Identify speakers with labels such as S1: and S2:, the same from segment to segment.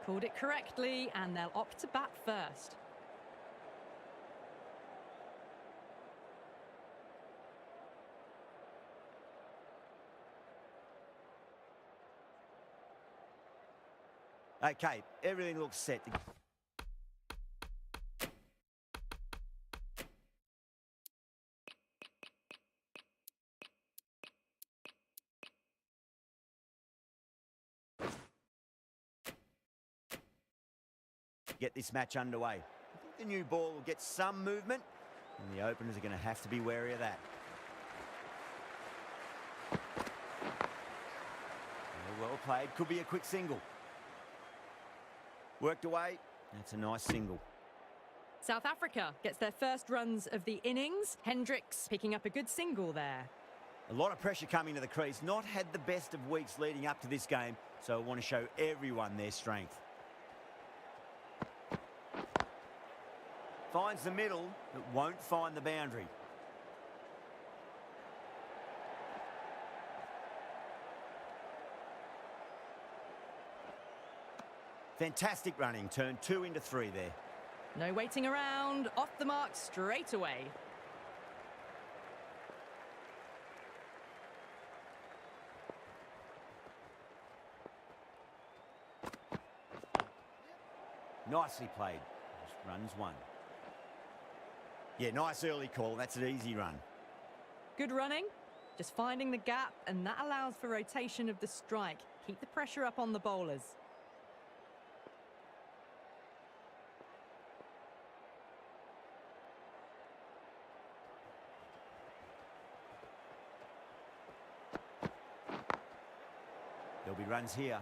S1: Called it correctly, and they'll opt to bat first.
S2: Okay, everything looks set. Get this match underway. I think the new ball will get some movement, and the openers are going to have to be wary of that. Well played, could be a quick single. Worked away, that's a nice single.
S1: South Africa gets their first runs of the innings. Hendricks picking up a good single there.
S2: A lot of pressure coming to the crease. Not had the best of weeks leading up to this game, so I want to show everyone their strength. Finds the middle, but won't find the boundary. Fantastic running, turned 2 into 3 there.
S1: No waiting around, off the mark straight away.
S2: Nicely played. Just runs 1. Yeah, nice early call. That's an easy run.
S1: Good running, just finding the gap, and that allows for rotation of the strike. Keep the pressure up on the bowlers.
S2: There'll be runs here.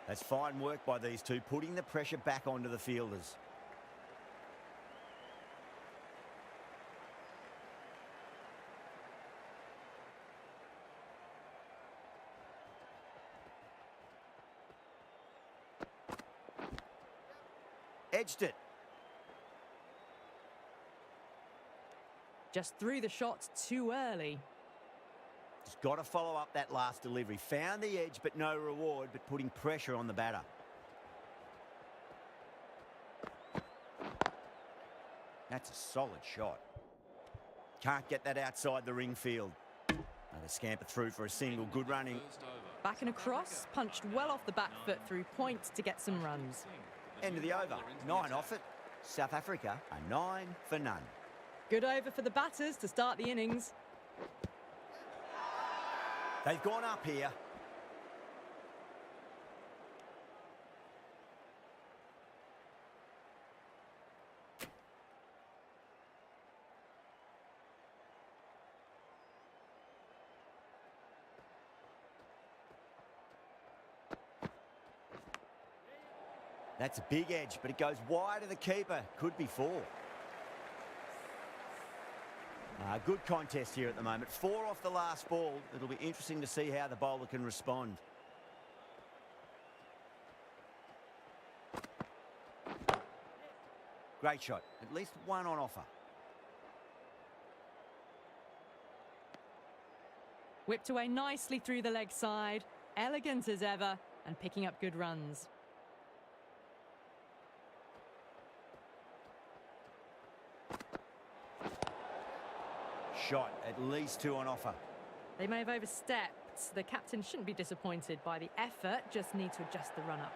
S2: That's fine work by these two, putting the pressure back onto the fielders. Edged it.
S1: Just threw the shot too early.
S2: Just got to follow up that last delivery. Found the edge, but no reward, but putting pressure on the batter. That's a solid shot. Can't get that outside the ring field. Another scamper through for a single. Good running.
S1: Back and across, punched well off the back foot through point to get some runs.
S2: End of the over. 9 off it. South Africa are 9 for none.
S1: Good over for the batters to start the innings.
S2: They've gone up here. That's a big edge, but it goes wide of the keeper. Could be 4. Good contest here at the moment. 4 off the last ball. It'll be interesting to see how the bowler can respond. Great shot. At least 1 on offer.
S1: Whipped away nicely through the leg side. Elegant as ever, and picking up good runs.
S2: Shot, at least 2 on offer.
S1: They may have overstepped. The captain shouldn't be disappointed by the effort, just need to adjust the run-up.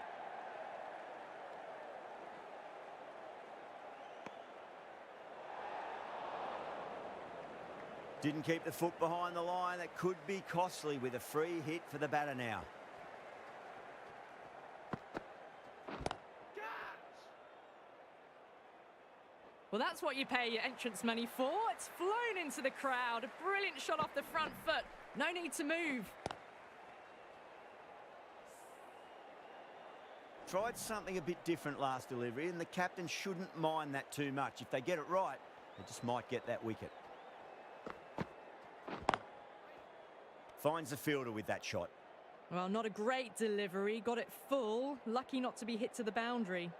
S2: Didn't keep the foot behind the line. That could be costly with a free hit for the batter now.
S1: Well, that's what you pay your entrance money for. It's flown into the crowd. A brilliant shot off the front foot. No need to move.
S2: Tried something a bit different last delivery, and the captain shouldn't mind that too much. If they get it right, they just might get that wicket. Finds the fielder with that shot.
S1: Well, not a great delivery. Got it full. Lucky not to be hit to the boundary.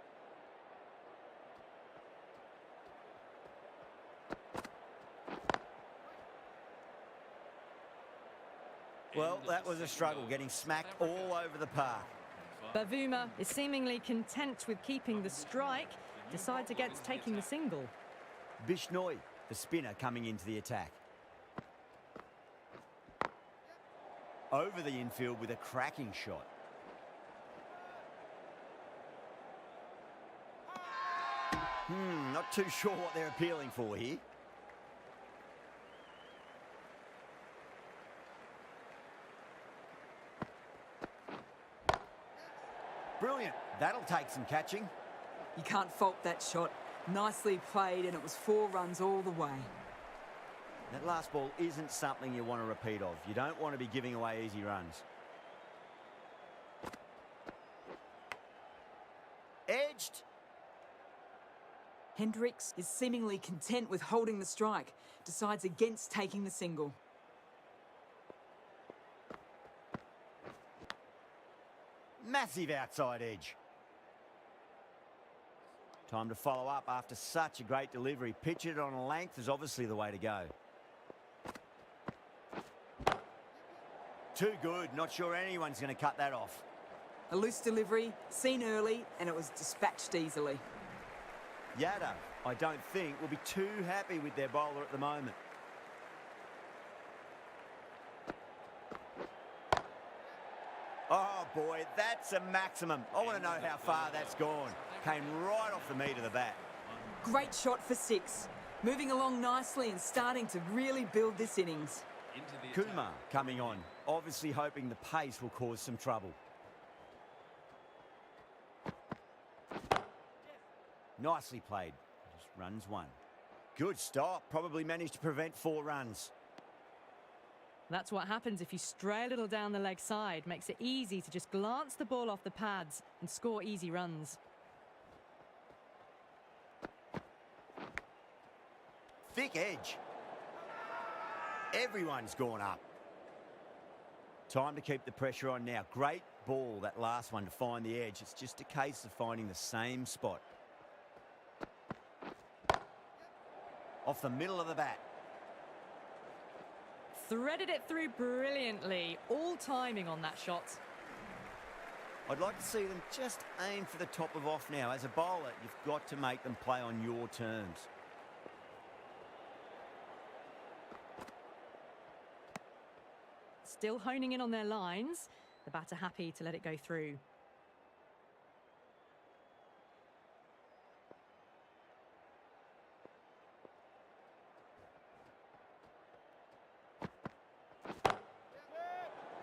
S2: Well, that was a struggle, getting smacked all over the park.
S1: Bavuma is seemingly content with keeping the strike, decides against taking the single.
S2: Bishnoi, the spinner, coming into the attack. Over the infield with a cracking shot. Not too sure what they're appealing for here. Brilliant. That'll take some catching.
S3: You can't fault that shot. Nicely played, and it was 4 runs all the way.
S2: That last ball isn't something you want to repeat of. You don't want to be giving away easy runs. Edged.
S3: Hendricks is seemingly content with holding the strike, decides against taking the single.
S2: Massive outside edge. Time to follow up after such a great delivery. Pitch it on a length is obviously the way to go. Too good. Not sure anyone's going to cut that off.
S3: A loose delivery, seen early, and it was dispatched easily.
S2: Yada, I don't think, will be too happy with their bowler at the moment. Oh boy, that's a maximum. I want to know how far that's gone. Came right off the meat of the bat.
S3: Great shot for 6. Moving along nicely and starting to really build this innings.
S2: Kumar coming on, obviously hoping the pace will cause some trouble. Nicely played. Just runs 1. Good stop. Probably managed to prevent 4 runs.
S1: That's what happens if you stray a little down the leg side. Makes it easy to just glance the ball off the pads and score easy runs.
S2: Thick edge. Everyone's gone up. Time to keep the pressure on now. Great ball, that last one, to find the edge. It's just a case of finding the same spot. Off the middle of the bat.
S1: Threaded it through brilliantly. All timing on that shot.
S2: I'd like to see them just aim for the top of off now. As a bowler, you've got to make them play on your terms.
S1: Still honing in on their lines. The batter happy to let it go through.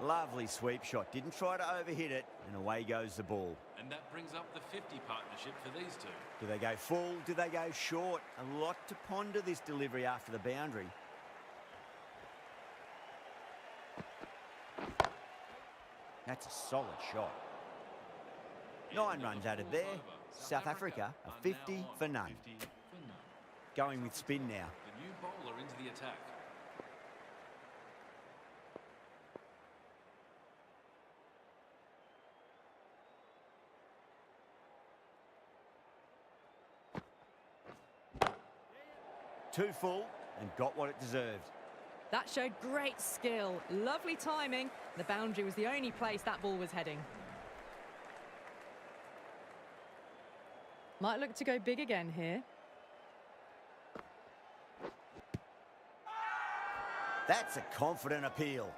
S2: Lovely sweep shot. Didn't try to overhit it, and away goes the ball.
S4: And that brings up the 50 partnership for these two.
S2: Do they go full? Do they go short? A lot to ponder this delivery after the boundary. That's a solid shot. 9 runs added there. South Africa are 50 for none. Going with spin now.
S4: The new bowler into the attack.
S2: Too full and got what it deserved.
S1: That showed great skill. Lovely timing. The boundary was the only place that ball was heading. Might look to go big again here.
S2: That's a confident appeal.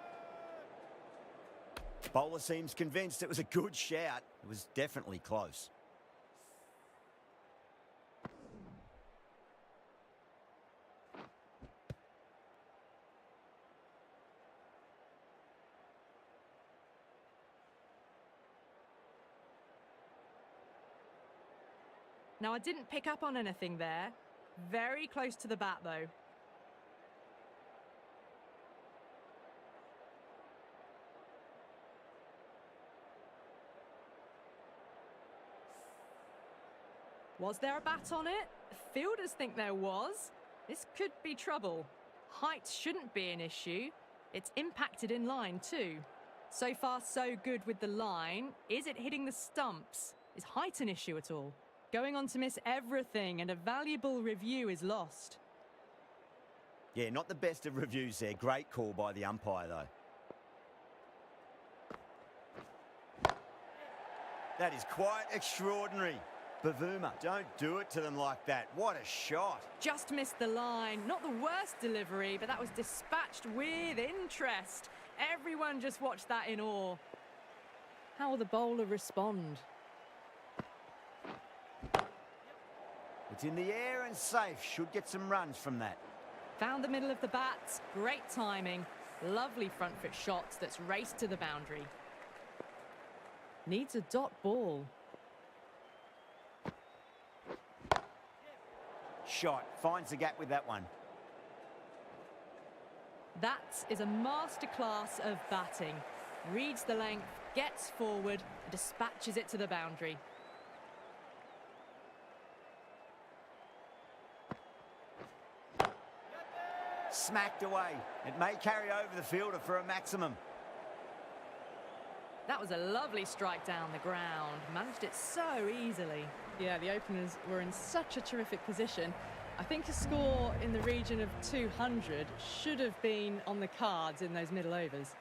S2: Bowler seems convinced it was a good shout. It was definitely close.
S1: Now, I didn't pick up on anything there. Very close to the bat, though. Was there a bat on it? Fielders think there was. This could be trouble. Height shouldn't be an issue. It's impacted in line, too. So far, so good with the line. Is it hitting the stumps? Is height an issue at all? Going on to miss everything, and a valuable review is lost.
S2: Yeah, not the best of reviews there. Great call by the umpire, though. That is quite extraordinary. Bavuma, don't do it to them like that. What a shot.
S1: Just missed the line. Not the worst delivery, but that was dispatched with interest. Everyone just watched that in awe. How will the bowler respond?
S2: It's in the air and safe. Should get some runs from that.
S1: Found the middle of the bat. Great timing. Lovely front foot shot that's raced to the boundary. Needs a dot ball.
S2: Shot. Finds the gap with that one.
S1: That is a masterclass of batting. Reads the length, gets forward, and dispatches it to the boundary.
S2: Smacked away. It may carry over the fielder for a maximum.
S1: That was a lovely strike down the ground. Managed it so easily. Yeah, the openers were in such a terrific position. I think a score in the region of 200 should have been on the cards in those middle overs.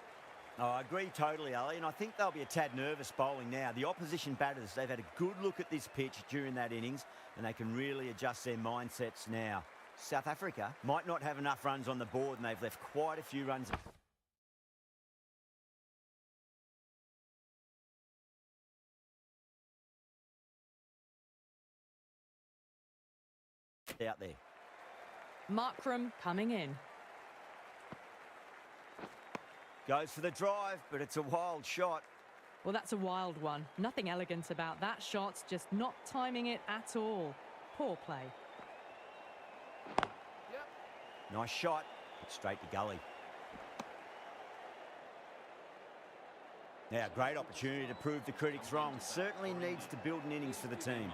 S2: Oh, I agree totally, Ali, and I think they'll be a tad nervous bowling now. The opposition batters, they've had a good look at this pitch during that innings, and they can really adjust their mindsets now. South Africa might not have enough runs on the board, and they've left quite a few runs out there.
S1: Markram coming in.
S2: Goes for the drive, but it's a wild shot.
S1: Well, that's a wild one. Nothing elegant about that shot, just not timing it at all. Poor play.
S2: Nice shot, but straight to gully. Now, great opportunity to prove the critics wrong. Certainly needs to build an innings for the team.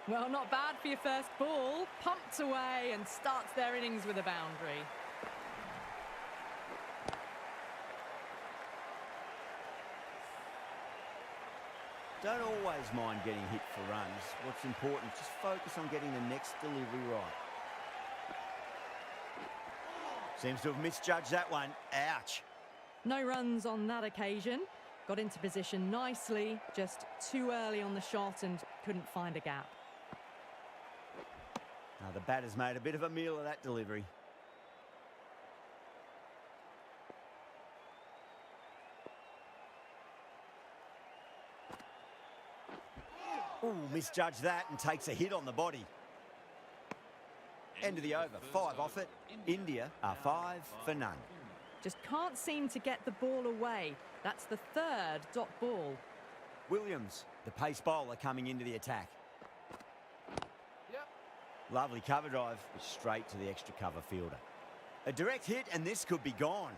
S1: Well, not bad for your first ball. Pumped away and starts their innings with a boundary.
S2: Don't always mind getting hit for runs. What's important, just focus on getting the next delivery right. Seems to have misjudged that one. Ouch.
S1: No runs on that occasion. Got into position nicely, just too early on the shot and couldn't find a gap.
S2: Now, the batter's made a bit of a meal of that delivery. Ooh, misjudged that and takes a hit on the body. End of the over. 5 off it. India are 5 for none.
S1: Just can't seem to get the ball away. That's the third dot ball.
S2: Williams, the pace bowler, coming into the attack. Lovely cover drive, straight to the extra cover fielder. A direct hit and this could be gone.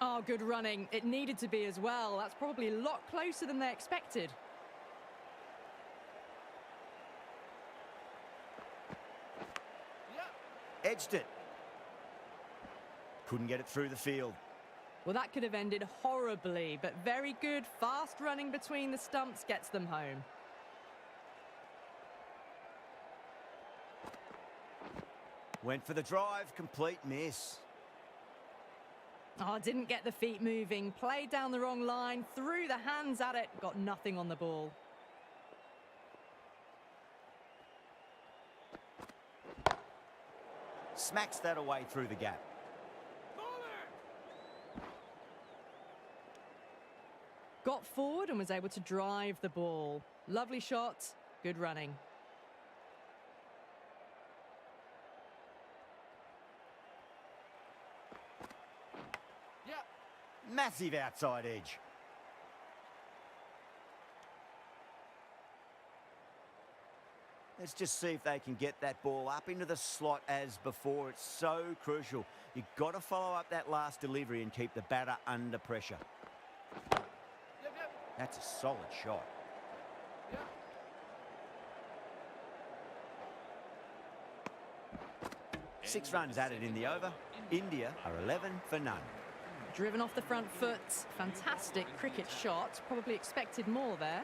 S1: Oh, good running. It needed to be as well. That's probably a lot closer than they expected.
S2: Edged it. Couldn't get it through the field.
S1: Well, that could have ended horribly, but very good. Fast running between the stumps gets them home.
S2: Went for the drive, complete miss.
S1: Oh, didn't get the feet moving. Played down the wrong line, threw the hands at it, got nothing on the ball.
S2: Smacks that away through the gap.
S1: Got forward and was able to drive the ball. Lovely shot, good running.
S2: Massive outside edge. Let's just see if they can get that ball up into the slot as before. It's so crucial. You've got to follow up that last delivery and keep the batter under pressure. That's a solid shot. 6 runs added in the over. India are 11 for none.
S1: Driven off the front foot. Fantastic cricket shot. Probably expected more there.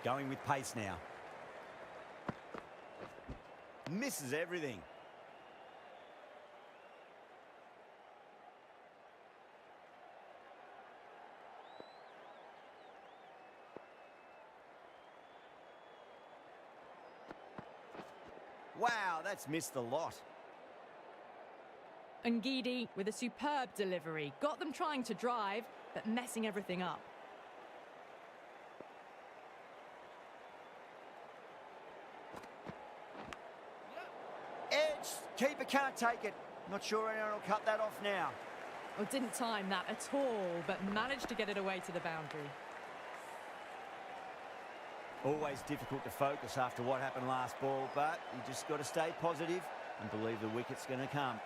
S2: Going with pace now. Misses everything. Wow, that's missed the lot.
S1: Ngidi with a superb delivery. Got them trying to drive, but messing everything up.
S2: Edge, keeper can't take it. Not sure anyone will cut that off now.
S1: Oh, didn't time that at all, but managed to get it away to the boundary.
S2: Always difficult to focus after what happened last ball, but you just got to stay positive and believe the wicket's going to come.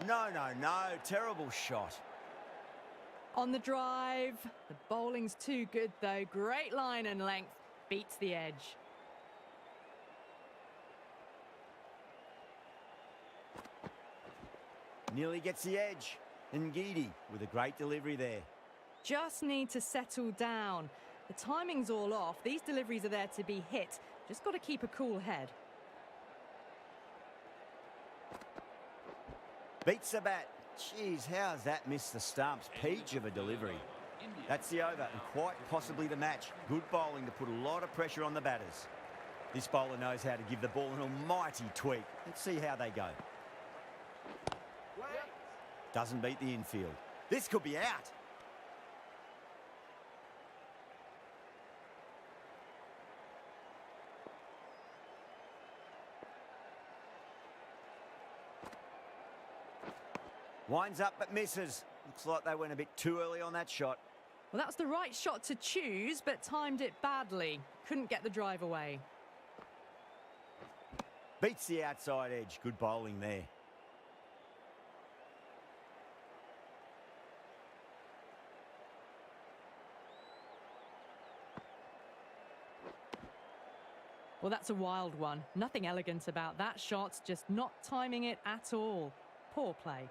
S2: No, terrible shot.
S1: On the drive, the bowling's too good though. Great line and length, beats the edge.
S2: Nearly gets the edge. Ngidi with a great delivery there.
S1: Just need to settle down. The timing's all off. These deliveries are there to be hit. Just got to keep a cool head.
S2: Beats the bat. Jeez, how's that missed the stumps? Peach of a delivery. That's the over and quite possibly the match. Good bowling to put a lot of pressure on the batters. This bowler knows how to give the ball an almighty tweak. Let's see how they go. Doesn't beat the infield. This could be out. Winds up but misses. Looks like they went a bit too early on that shot.
S1: Well, that was the right shot to choose, but timed it badly. Couldn't get the drive away.
S2: Beats the outside edge. Good bowling there.
S1: Well, that's a wild one. Nothing elegant about that shot, just not timing it at all. Poor play.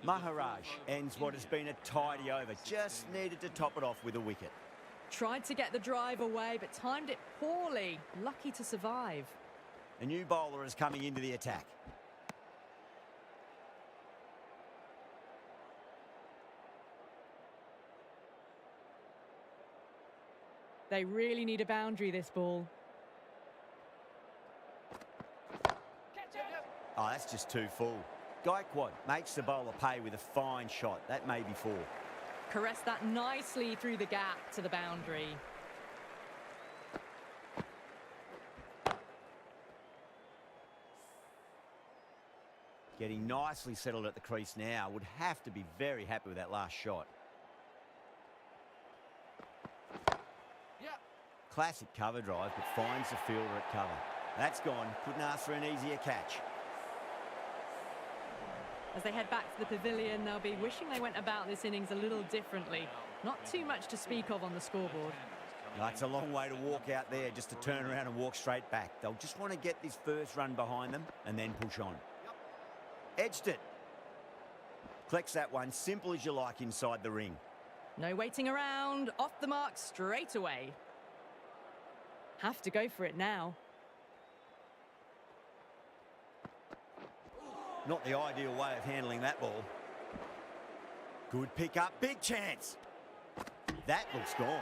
S2: Maharaj ends what has been a tidy over. Just needed to top it off with a wicket.
S1: Tried to get the drive away, but timed it poorly. Lucky to survive.
S2: A new bowler is coming into the attack.
S1: They really need a boundary, this ball.
S2: Oh, that's just too full. Gaikwad makes the bowler pay with a fine shot. That may be four.
S1: Caressed that nicely through the gap to the boundary.
S2: Getting nicely settled at the crease now. Would have to be very happy with that last shot. Classic cover drive, but finds the fielder at cover. That's gone. Couldn't ask for an easier catch.
S1: As they head back to the pavilion, they'll be wishing they went about this innings a little differently. Not too much to speak of on the scoreboard.
S2: That's a long way to walk out there just to turn around and walk straight back. They'll just want to get this first run behind them and then push on. Edged it. Collects that one, simple as you like inside the ring.
S1: No waiting around, off the mark straight away. Have to go for it now.
S2: Not the ideal way of handling that ball. Good pick up, big chance. That looks gone.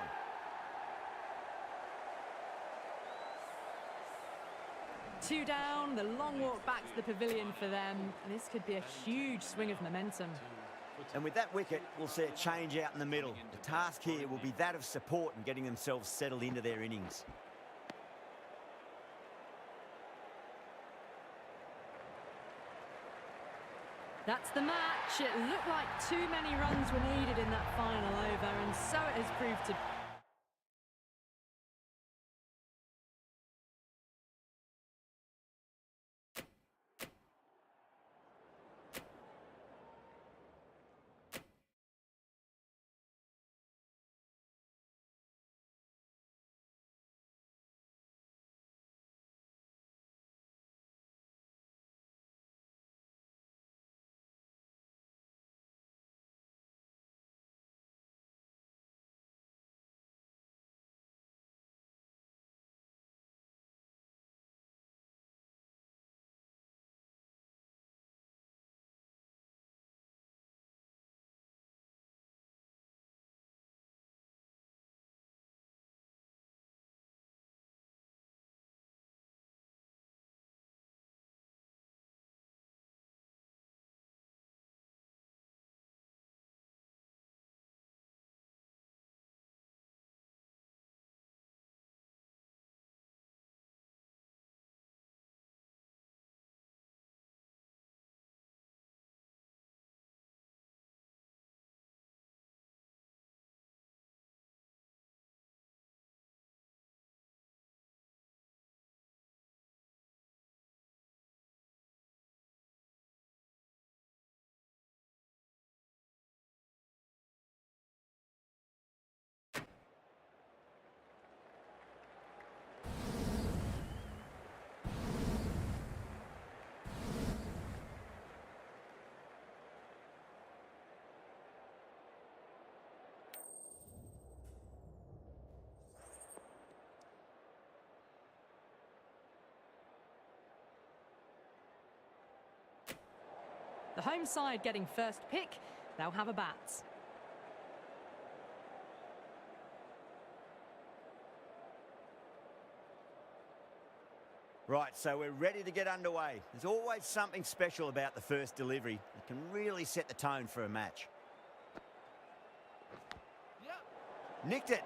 S1: Two down, the long walk back to the pavilion for them. And this could be a huge swing of momentum.
S2: And with that wicket, we'll see a change out in the middle. The task here will be that of support and getting themselves settled into their innings.
S1: That's the match. It looked like too many runs were needed in that final over, and so it has proved to The home side getting first pick, they'll have a bat.
S2: Right, so we're ready to get underway. There's always something special about the first delivery. It can really set the tone for a match. Nicked it.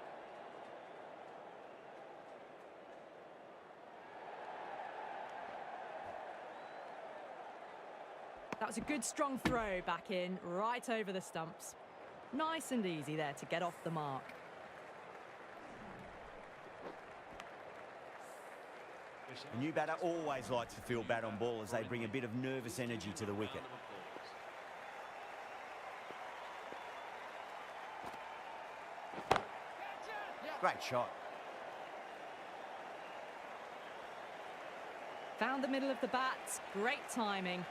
S1: That was a good strong throw back in, right over the stumps. Nice and easy there to get off the mark.
S2: A new batter always likes to feel bat on ball as they bring a bit of nervous energy to the wicket. Great shot.
S1: Found the middle of the bat, great timing.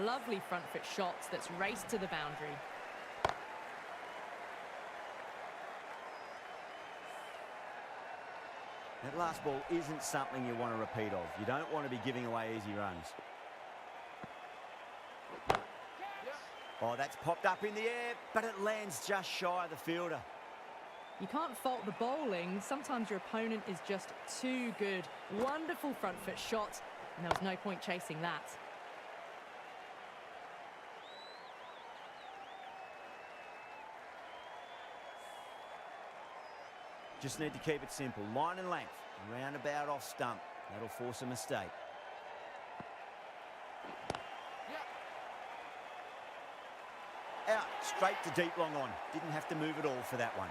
S1: Lovely front foot shots that's raced to the boundary.
S2: That last ball isn't something you want to repeat of. You don't want to be giving away easy runs. Oh, that's popped up in the air, but it lands just shy of the fielder.
S1: You can't fault the bowling. Sometimes your opponent is just too good. Wonderful front foot shot, and there was no point chasing that.
S2: Just need to keep it simple. Line and length. Roundabout off stump. That'll force a mistake. Out. Straight to deep long on. Didn't have to move at all for that one.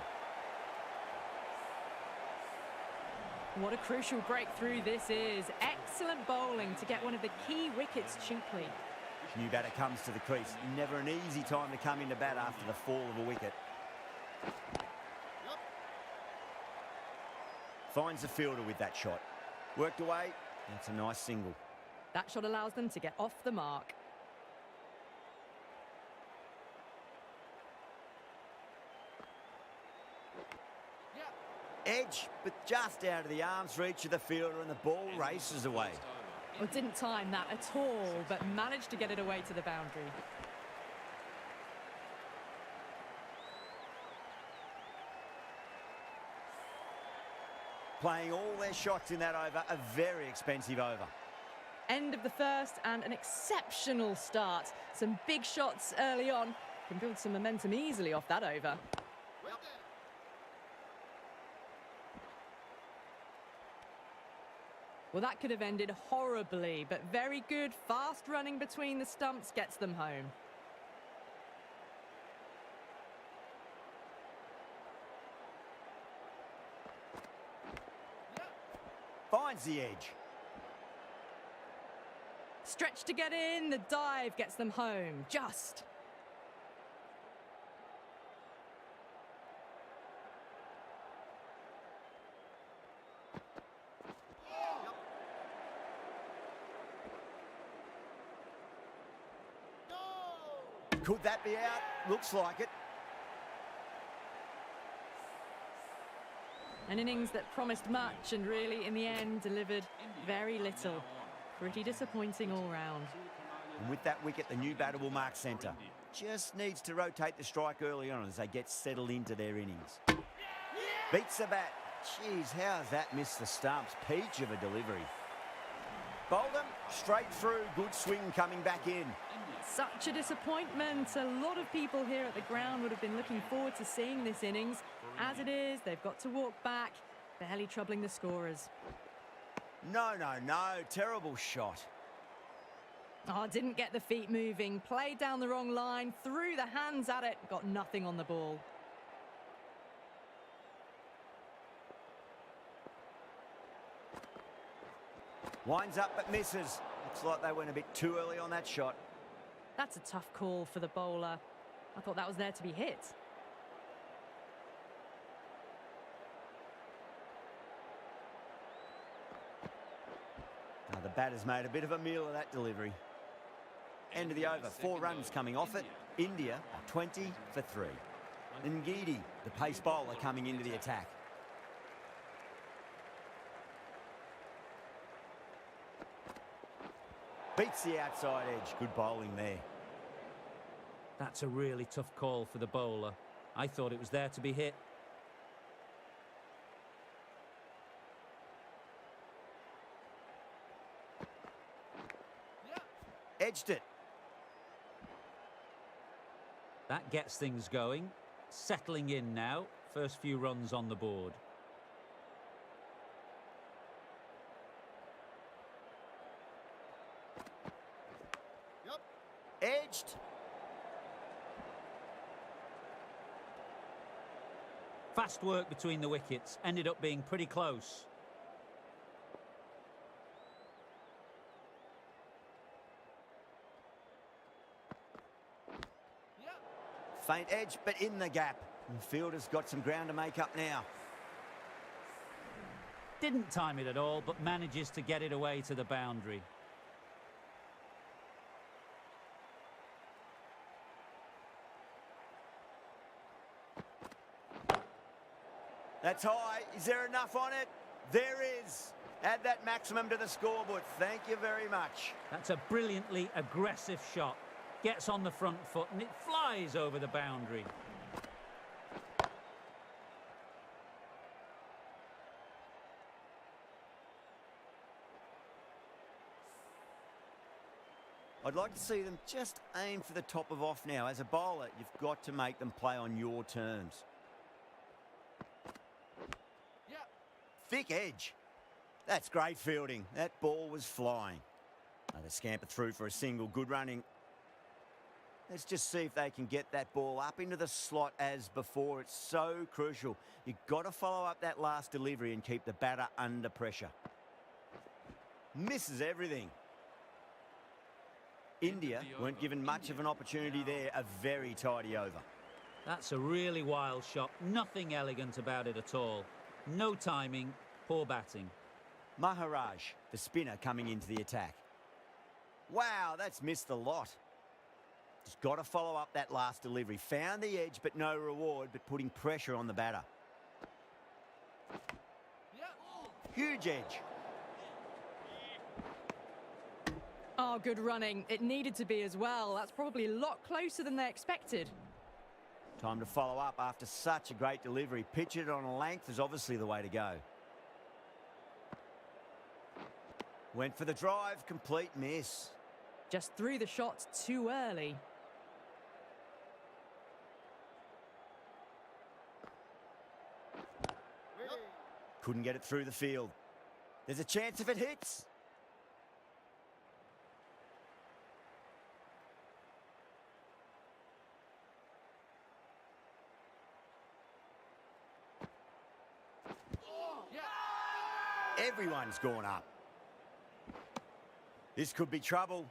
S1: What a crucial breakthrough this is. Excellent bowling to get one of the key wickets cheaply.
S2: New batter comes to the crease. Never an easy time to come into bat after the fall of a wicket. Finds the fielder with that shot. Worked away. That's a nice single.
S1: That shot allows them to get off the mark.
S2: Edge, but just out of the arm's reach of the fielder, and the ball races away.
S1: Well, didn't time that at all, but managed to get it away to the boundary.
S2: Playing all their shots in that over, a very expensive over.
S1: End of the first and an exceptional start. Some big shots early on. Can build some momentum easily off that over. Well, that could have ended horribly, but very good. Fast running between the stumps gets them home.
S2: Finds the edge.
S1: Stretch to get in, the dive gets them home, just.
S2: Could that be out? Looks like it.
S1: An innings that promised much and really, in the end, delivered very little. Pretty disappointing all round.
S2: And with that wicket, the new batter will mark centre. Just needs to rotate the strike early on as they get settled into their innings. Beats the bat. Jeez, how's that missed the stumps? Peach of a delivery. Bowled him, straight through. Good swing coming back in.
S1: Such a disappointment. A lot of people here at the ground would have been looking forward to seeing this innings. As it is, they've got to walk back, barely troubling the scorers.
S2: No. Terrible shot.
S1: Oh, didn't get the feet moving. Played down the wrong line, threw the hands at it, got nothing on the ball.
S2: Winds up but misses. Looks like they went a bit too early on that shot.
S1: That's a tough call for the bowler. I thought that was there to be hit.
S2: Now the batter's made a bit of a meal of that delivery. End of the over. 4 runs coming off it. India are 20 for 3. Ngidi, the pace bowler, coming into the attack. Beats the outside edge. Good bowling there.
S5: That's a really tough call for the bowler. I thought it was there to be hit.
S2: Edged it.
S5: That gets things going. Settling in now. First few runs on the board.
S2: Edged.
S5: Fast work between the wickets. Ended up being pretty close.
S2: Faint edge, but in the gap. And fielder's got some ground to make up now.
S5: Didn't time it at all, but manages to get it away to the boundary.
S2: That's high. Is there enough on it? There is. Add that maximum to the scoreboard. Thank you very much.
S5: That's a brilliantly aggressive shot. Gets on the front foot and it flies over the boundary.
S2: I'd like to see them just aim for the top of off now. As a bowler, you've got to make them play on your terms. Thick edge. That's great fielding. That ball was flying. Now they scamper through for a single. Good running. Let's just see if they can get that ball up into the slot as before. It's so crucial. You've got to follow up that last delivery and keep the batter under pressure. Misses everything. India weren't given much of an opportunity there. A very tidy over.
S5: That's a really wild shot. Nothing elegant about it at all. No timing, poor batting.
S2: Maharaj, the spinner, coming into the attack. Wow, that's missed a lot. Just got to follow up that last delivery. Found the edge, but no reward, but putting pressure on the batter. Huge edge.
S1: Oh, good running. It needed to be as well. That's probably a lot closer than they expected.
S2: Time to follow up after such a great delivery. Pitch it on a length is obviously the way to go. Went for the drive, complete miss.
S1: Just threw the shot too early.
S2: Couldn't get it through the field. There's a chance if it hits. Everyone's gone up. This could be trouble.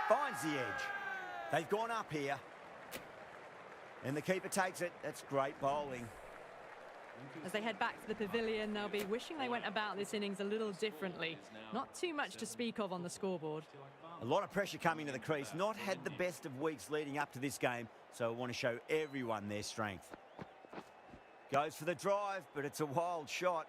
S2: Finds the edge. They've gone up here. And the keeper takes it. That's great bowling.
S1: As they head back to the pavilion, they'll be wishing they went about this innings a little differently. Not too much to speak of on the scoreboard.
S2: A lot of pressure coming to the crease. Not had the best of weeks leading up to this game, so I want to show everyone their strength. Goes for the drive, but it's a wild shot.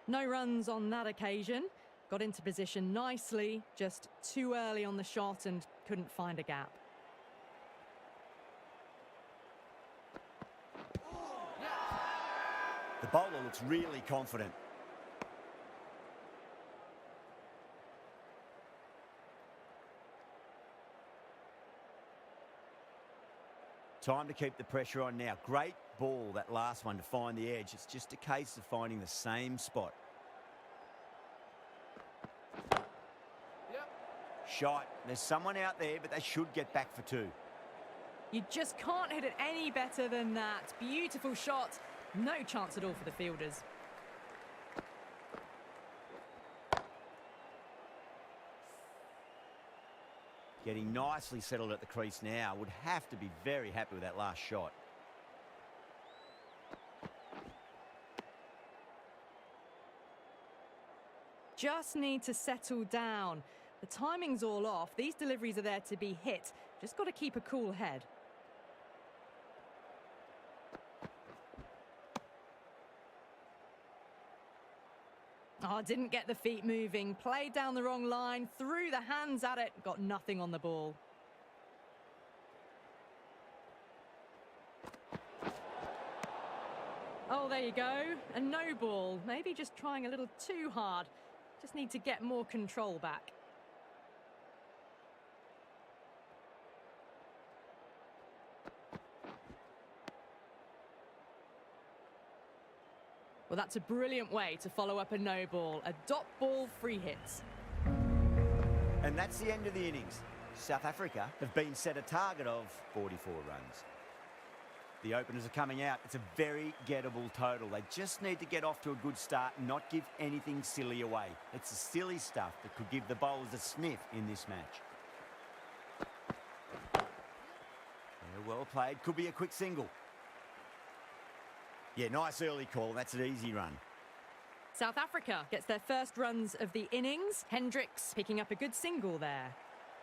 S1: No runs on that occasion. Got into position nicely, just too early on the shot and couldn't find a gap.
S2: The bowler looks really confident. Time to keep the pressure on now. Great ball, that last one, to find the edge. It's just a case of finding the same spot. Shot. There's someone out there, but they should get back for two.
S1: You just can't hit it any better than that. Beautiful shot. No chance at all for the fielders.
S2: Getting nicely settled at the crease now. Would have to be very happy with that last shot.
S1: Just need to settle down. The timing's all off. These deliveries are there to be hit. Just got to keep a cool head. Oh, didn't get the feet moving. Played down the wrong line. Threw the hands at it. Got nothing on the ball. Oh, there you go. A no ball. Maybe just trying a little too hard. Just need to get more control back. Well, that's a brilliant way to follow up a no ball. A dot ball free hit.
S2: And that's the end of the innings. South Africa have been set a target of 44 runs. The openers are coming out. It's a very gettable total. They just need to get off to a good start and not give anything silly away. It's the silly stuff that could give the bowlers a sniff in this match. Yeah, well played. Could be a quick single. Yeah, nice early call. That's an easy run.
S1: South Africa gets their first runs of the innings. Hendricks picking up a good single there.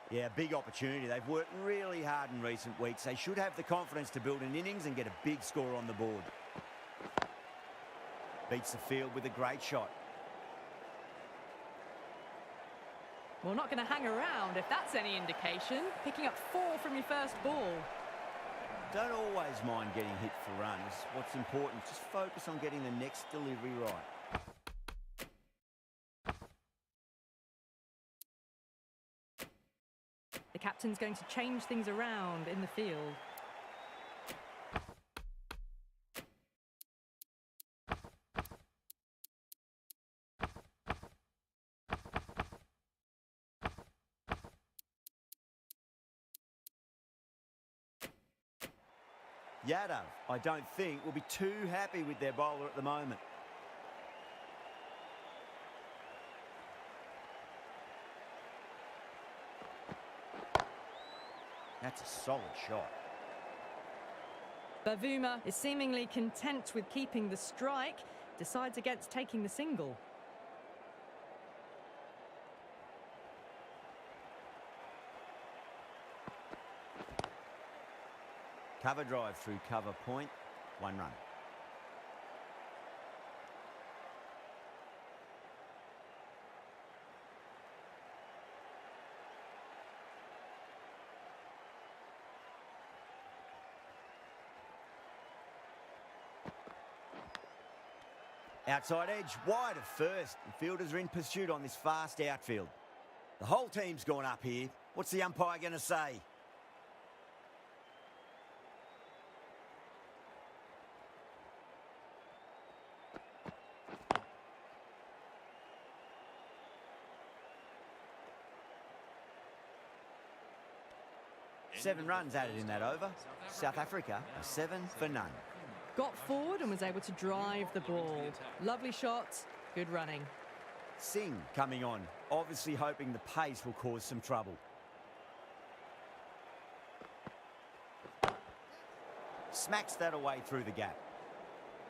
S2: Yeah, big opportunity. They've worked really hard in recent weeks. They should have the confidence to build an innings and get a big score on the board. Beats the field with a great shot.
S1: Well, not going to hang around if that's any indication. Picking up 4 from your first ball.
S2: Don't always mind getting hit for runs. What's important is just focus on getting the next delivery right.
S1: The captain's going to change things around in the field.
S2: Yadav, I don't think, will be too happy with their bowler at the moment. That's a solid shot.
S1: Bavuma is seemingly content with keeping the strike, decides against taking the single.
S2: Cover drive through cover point, 1 run. Outside edge, wide of first. The fielders are in pursuit on this fast outfield. The whole team's gone up here. What's the umpire going to say? Seven runs added in that over. South Africa are 7 for none.
S1: Got forward and was able to drive the ball. Lovely shot, good running.
S2: Singh coming on, obviously hoping the pace will cause some trouble. Smacks that away through the gap.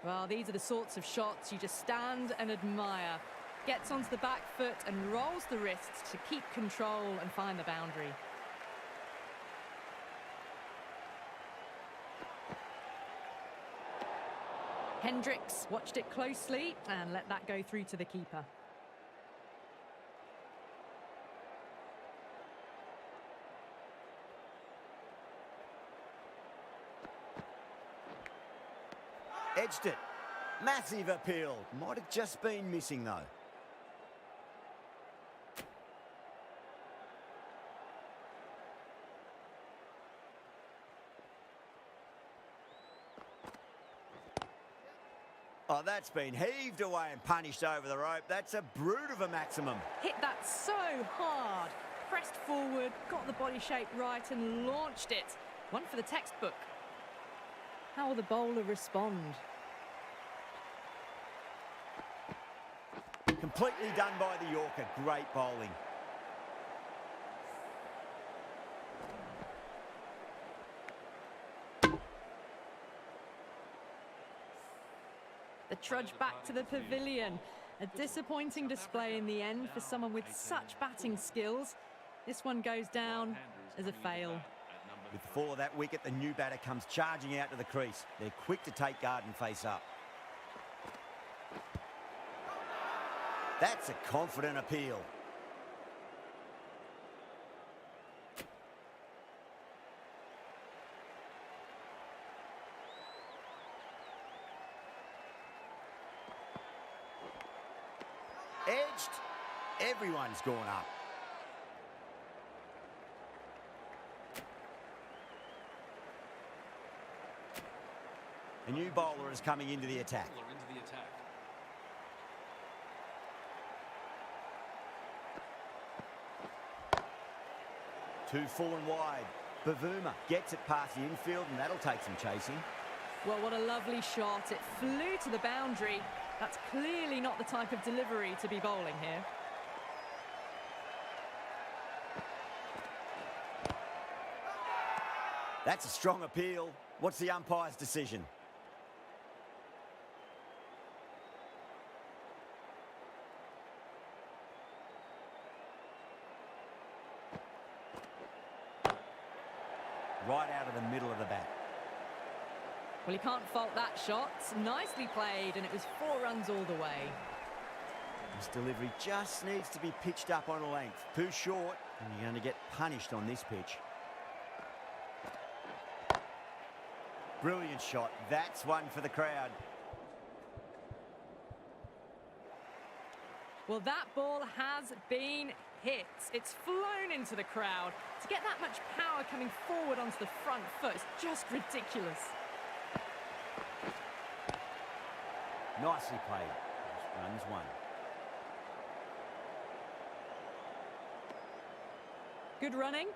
S1: Well, these are the sorts of shots you just stand and admire. Gets onto the back foot and rolls the wrists to keep control and find the boundary. Hendricks watched it closely and let that go through to the keeper.
S2: Edged it. Massive appeal. Might have just been missing though. Oh, that's been heaved away and punished over the rope. That's a brute of a maximum.
S1: Hit that so hard. Pressed forward, got the body shape right and launched it. One for the textbook. How will the bowler respond?
S2: Completely done by the Yorker. Great bowling.
S1: The trudge back to the pavilion. A disappointing display in the end for someone with such batting skills. This one goes down as a fail.
S2: With the fall of that wicket, the new batter comes charging out to the crease. They're quick to take guard and face up. That's a confident appeal. Edged. Everyone's gone up. A new bowler is coming into the attack. 2 full and wide. Bavuma gets it past the infield, and that'll take some chasing.
S1: Well, what a lovely shot. It flew to the boundary. That's clearly not the type of delivery to be bowling here.
S2: That's a strong appeal. What's the umpire's decision? Right out of the middle of the bat.
S1: Well, you can't fault that shot. Nicely played, and it was 4 runs all the way.
S2: This delivery just needs to be pitched up on a length. Too short, and you're going to get punished on this pitch. Brilliant shot. That's one for the crowd.
S1: Well, that ball has been hit. It's flown into the crowd. To get that much power coming forward onto the front foot is just ridiculous.
S2: Nicely played. Runs 1.
S1: Good running,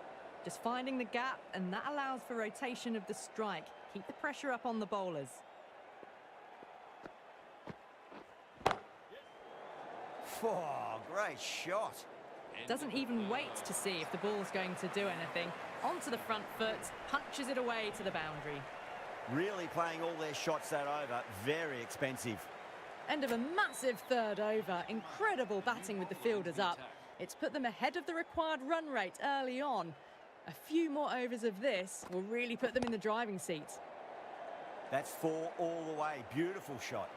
S1: just finding the gap, and that allows for rotation of the strike. Keep the pressure up on the bowlers.
S2: Oh, great shot.
S1: Doesn't even wait to see if the ball's going to do anything. Onto the front foot, punches it away to the boundary.
S2: Really playing all their shots that over. Very expensive.
S1: End of a massive third over. Incredible batting with the fielders up. It's put them ahead of the required run rate early on. A few more overs of this will really put them in the driving seat.
S2: That's 4 all the way. Beautiful shot.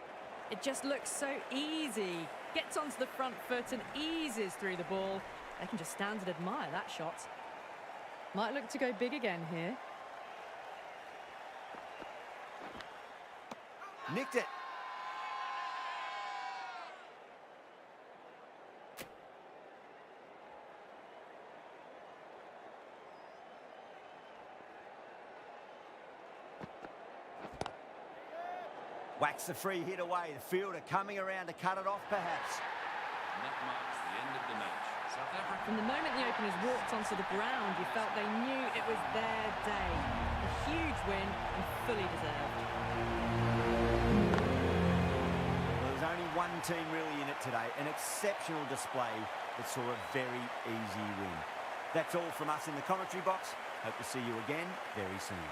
S1: It just looks so easy. Gets onto the front foot and eases through the ball. They can just stand and admire that shot. Might look to go big again here.
S2: Nicked it. Whacks the free hit away. The fielder coming around to cut it off, perhaps.
S4: And that marks the end of the match. South Africa.
S1: From the moment the openers walked onto the ground, you felt they knew it was their day. A huge win and fully deserved.
S2: Well, there was only one team really in it today. An exceptional display that saw a very easy win. That's all from us in the commentary box. Hope to see you again very soon.